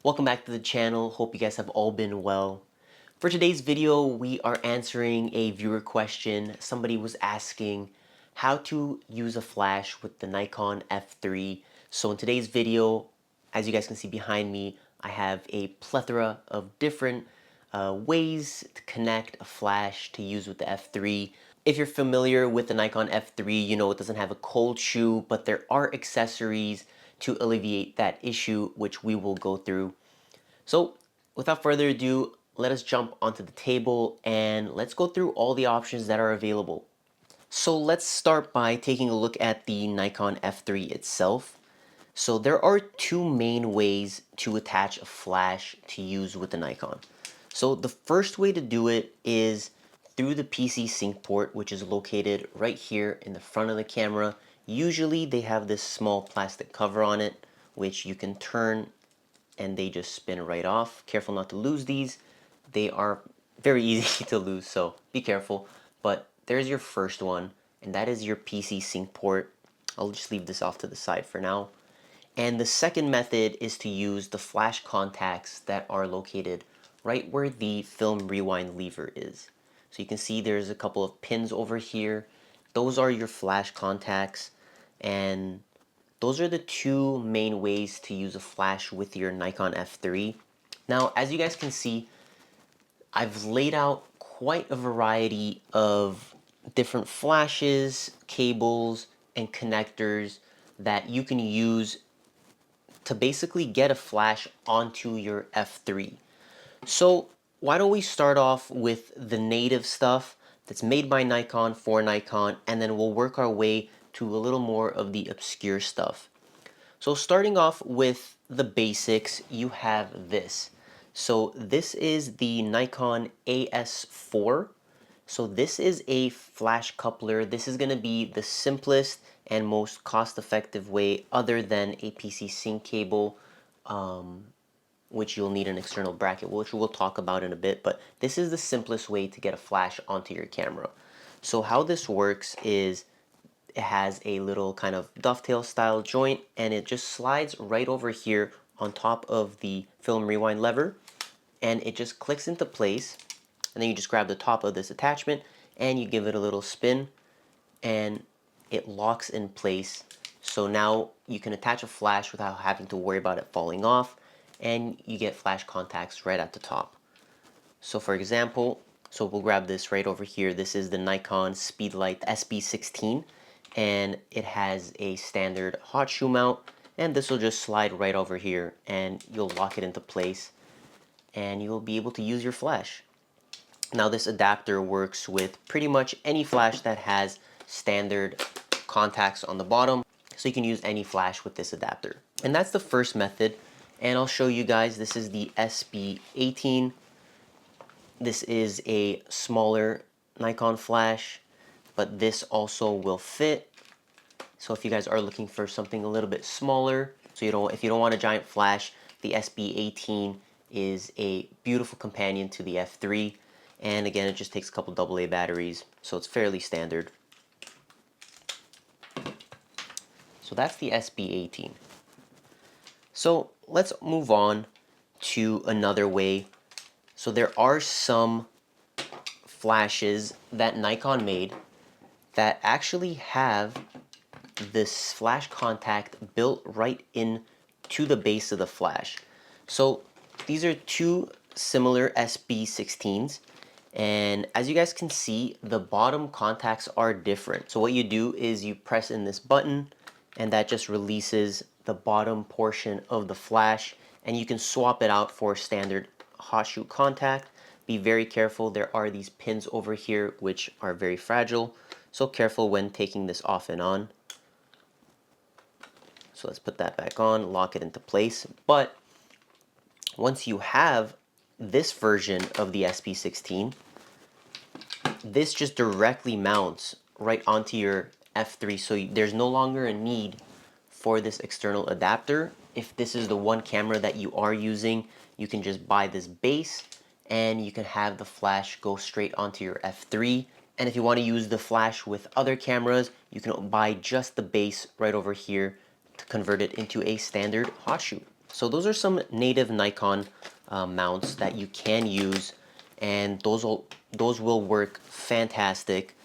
Welcome back to the channel. Hope you guys have all been well. For today's video, we are answering a viewer question. Somebody was asking how to use a flash with the Nikon F3. So in today's video, as you guys can see behind me, I have a plethora of different ways to connect a flash to use with the F3. If you're familiar with the Nikon F3, you know it doesn't have a cold shoe, but there are accessories to alleviate that issue, which we will go through. So without further ado, let us jump onto the table and let's go through all the options that are available. So let's start by taking a look at the Nikon F3 itself. So there are two main ways to attach a flash to use with the Nikon. So the first way to do it is through the PC sync port, which is located right here in the front of the camera. Usually they have this small plastic cover on it, which you can turn and they just spin right off. Careful not to lose these. They are very easy to lose, so be careful. But there's your first one, and that is your PC sync port. I'll just leave this off to the side for now. And the second method is to use the flash contacts that are located right where the film rewind lever is. So you can see there's a couple of pins over here. Those are your flash contacts, and those are the two main ways to use a flash with your Nikon F3. Now, as you guys can see, I've laid out quite a variety of different flashes, cables, and connectors that you can use to basically get a flash onto your F3. So why don't we start off with the native stuff that's made by Nikon for Nikon, and then we'll work our way to a little more of the obscure stuff. So starting off with the basics, you have this. So this is the Nikon AS4. So this is a flash coupler. This is going to be the simplest and most cost-effective way other than a PC sync cable, which you'll need an external bracket, which we'll talk about in a bit. But this is the simplest way to get a flash onto your camera. So how this works is it has a little kind of dovetail style joint, and it just slides right over here on top of the film rewind lever, and it just clicks into place. And then you just grab the top of this attachment and you give it a little spin and it locks in place. So now you can attach a flash without having to worry about it falling off, and you get flash contacts right at the top. So for example, so we'll grab this right over here. This is the Nikon Speedlight SB16, and it has a standard hot shoe mount, and this will just slide right over here and you'll lock it into place and you'll be able to use your flash. Now this adapter works with pretty much any flash that has standard contacts on the bottom, so you can use any flash with this adapter. And that's the first method, and I'll show you guys. This is the SB18. This is a smaller Nikon flash, but this also will fit. So if you guys are looking for something a little bit smaller, so if you don't want a giant flash, the SB18 is a beautiful companion to the F3. And again, it just takes a couple AA batteries, so it's fairly standard. So that's the SB18. So let's move on to another way. So there are some flashes that Nikon made that actually have this flash contact built right in to the base of the flash. So these are two similar SB16s, and as you guys can see, the bottom contacts are different. So what you do is you press in this button and that just releases the bottom portion of the flash, and you can swap it out for a standard hot shoe contact. Be very careful, there are these pins over here which are very fragile, so careful when taking this off and on. So let's put that back on, lock it into place. But once you have this version of the SB16, this just directly mounts right onto your F3, so there's no longer a need for this external adapter. If this is the one camera that you are using, you can just buy this base and you can have the flash go straight onto your F3. And if you want to use the flash with other cameras, you can buy just the base right over here to convert it into a standard hot shoe. So those are some native Nikon mounts that you can use, and those will work fantastic.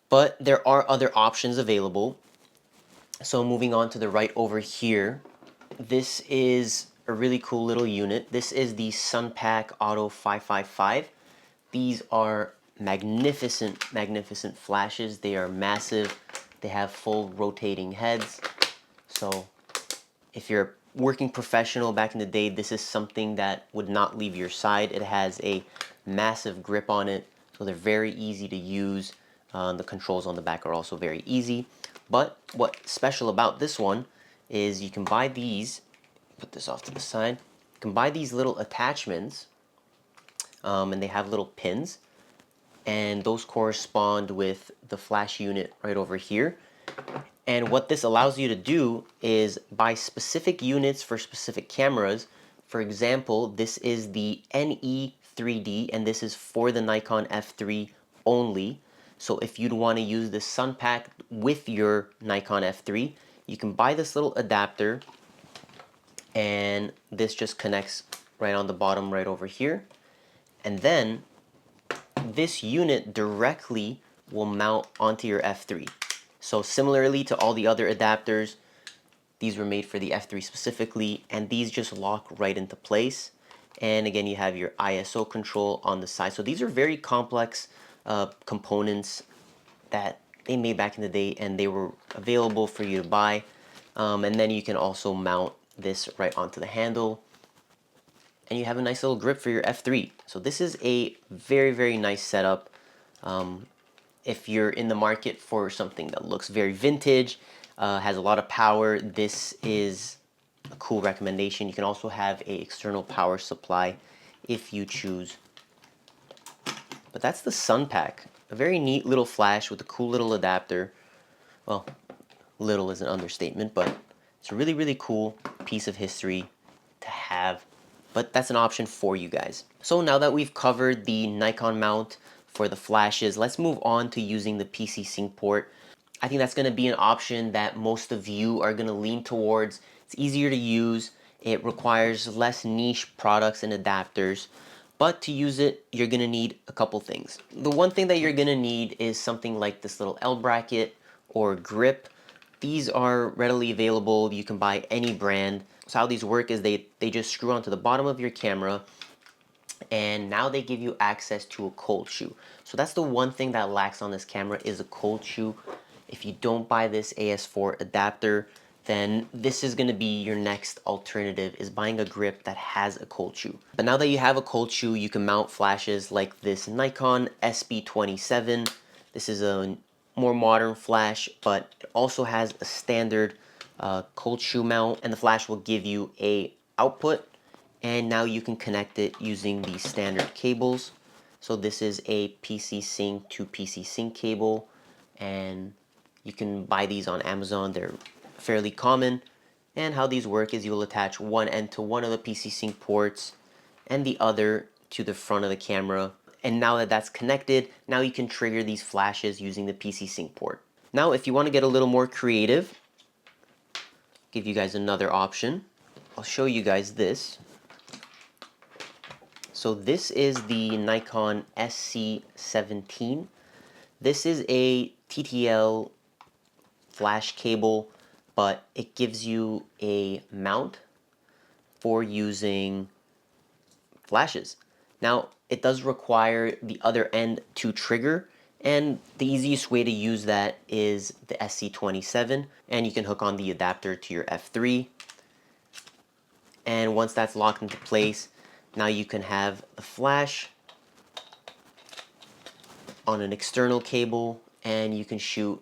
But there are other options available. So moving on to the right over here, this is a really cool little unit. This is the Sunpack Auto 555. These are magnificent, magnificent flashes. They are massive. They have full rotating heads. So if you're a working professional back in the day, this is something that would not leave your side. It has a massive grip on it, so they're very easy to use. The controls on the back are also very easy. But what's special about this one is you can buy these, put this off to the side, you can buy these little attachments, and they have little pins, and those correspond with the flash unit right over here. And what this allows you to do is buy specific units for specific cameras. For example, this is the NE3D, and this is for the Nikon F3 only. So if you'd want to use the Sunpack with your Nikon F3, you can buy this little adapter, and this just connects right on the bottom right over here. And then this unit directly will mount onto your F3. So similarly to all the other adapters, these were made for the F3 specifically, and these just lock right into place. And again, you have your ISO control on the side. So these are very complex components that they made back in the day, and they were available for you to buy. And then you can also mount this right onto the handle, and you have a nice little grip for your F3. So this is a very, very nice setup. If you're in the market for something that looks very vintage, has a lot of power, this is a cool recommendation. You can also have an external power supply if you choose. But that's the Sunpack. A very neat little flash with a cool little adapter. Well, little is an understatement, but it's a really, really cool piece of history to have. But that's an option for you guys. So now that we've covered the Nikon mount for the flashes, let's move on to using the PC sync port. I think that's going to be an option that most of you are going to lean towards. It's easier to use. It requires less niche products and adapters. But to use it, you're going to need a couple things. The one thing that you're going to need is something like this little L bracket or grip. These are readily available. You can buy any brand. So how these work is they just screw onto the bottom of your camera, and now they give you access to a cold shoe. So that's the one thing that lacks on this camera is a cold shoe. If you don't buy this AS4 adapter, then this is going to be your next alternative, is buying a grip that has a cold shoe. But now that you have a cold shoe, you can mount flashes like this Nikon SB27. This is a more modern flash, but it also has a standard cold shoe mount, and the flash will give you a output, and now you can connect it using the standard cables. So this is a PC sync to PC sync cable, and you can buy these on Amazon. They're fairly common. And how these work is you'll attach one end to one of the PC sync ports and the other to the front of the camera. And now that that's connected, now you can trigger these flashes using the PC sync port. Now if you want to get a little more creative, give you guys another option. I'll show you guys this. So this is the Nikon SC17. This is a TTL flash cable, but it gives you a mount for using flashes. Now, it does require the other end to trigger, and the easiest way to use that is the SC27, and you can hook on the adapter to your F3. And once that's locked into place, now you can have the flash on an external cable, and you can shoot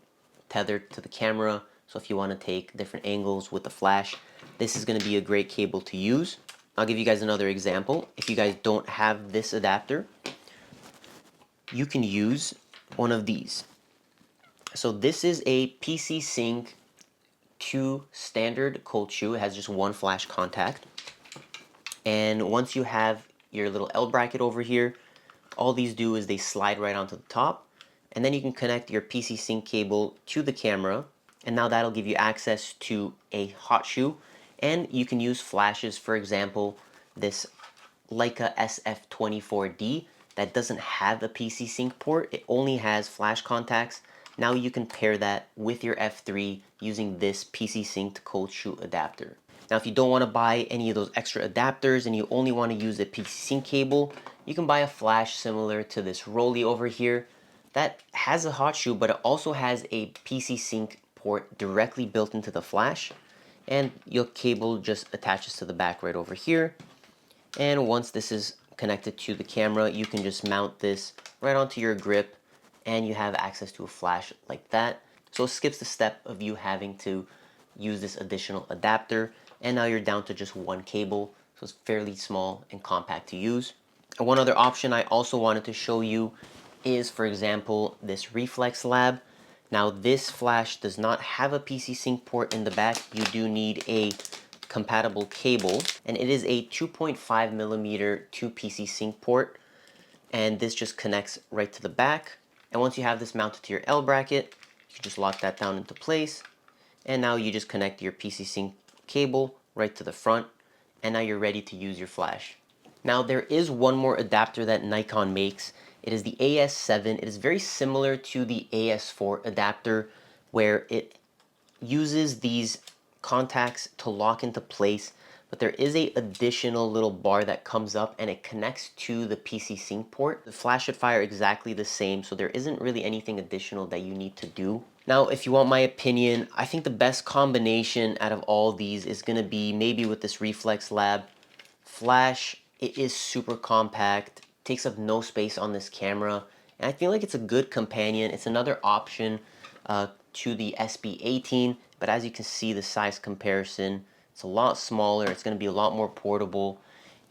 tethered to the camera. So if you want to take different angles with the flash, this is going to be a great cable to use. I'll give you guys another example. If you guys don't have this adapter, you can use one of these. So this is a PC sync to standard cold shoe. It has just one flash contact. And once you have your little L bracket over here, all these do is they slide right onto the top, and then you can connect your PC sync cable to the camera, and now that'll give you access to a hot shoe, And you can use flashes, for example, this Leica SF24D that doesn't have a PC sync port. It only has flash contacts. Now you can pair that with your F3 using this PC synced cold shoot adapter. Now if you don't want to buy any of those extra adapters and you only want to use a PC sync cable, you can buy a flash similar to this Rolly over here that has a hot shoe, but it also has a PC sync port directly built into the flash, and your cable just attaches to the back right over here. And once this is connected to the camera, you can just mount this right onto your grip and you have access to a flash like that. So it skips the step of you having to use this additional adapter, and now you're down to just one cable, so it's fairly small and compact to use. And one other option I also wanted to show you is, for example, this Reflex Lab. Now this flash does not have a PC sync port in the back. You do need a compatible cable, and it is a 2.5 millimeter to PC sync port, and this just connects right to the back. And once you have this mounted to your L bracket, you just lock that down into place, and now you just connect your PC sync cable right to the front, and now you're ready to use your flash. Now there is one more adapter that Nikon makes. It is the AS7. It is very similar to the AS4 adapter, where it uses these contacts to lock into place, but there is a additional little bar that comes up and it connects to the PC sync port. The flash should fire exactly the same, so there isn't really anything additional that you need to do. Now, if you want my opinion, I think the best combination out of all these is going to be maybe with this Reflex Lab. Flash, it is super compact, takes up no space on this camera, and I feel like it's a good companion. It's another option to the SB18, but as you can see, the size comparison, it's a lot smaller. It's going to be a lot more portable,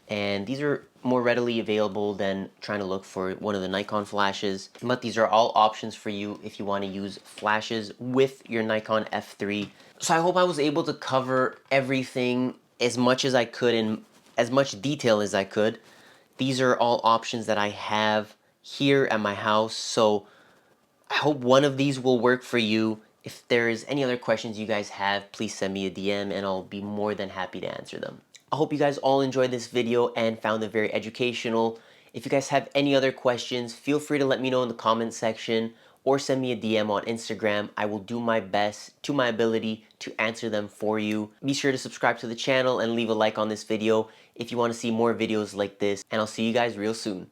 and these are more readily available than trying to look for one of the Nikon flashes. But these are all options for you if you want to use flashes with your Nikon F3. So I hope I was able to cover everything as much as I could in as much detail as I could. These are all options that I have here at my house, so I hope one of these will work for you. If there is any other questions you guys have, please send me a DM and I'll be more than happy to answer them. I hope you guys all enjoyed this video and found it very educational. If you guys have any other questions, feel free to let me know in the comment section or send me a DM on Instagram. I will do my best to my ability to answer them for you. Be sure to subscribe to the channel and leave a like on this video if you want to see more videos like this, and I'll see you guys real soon.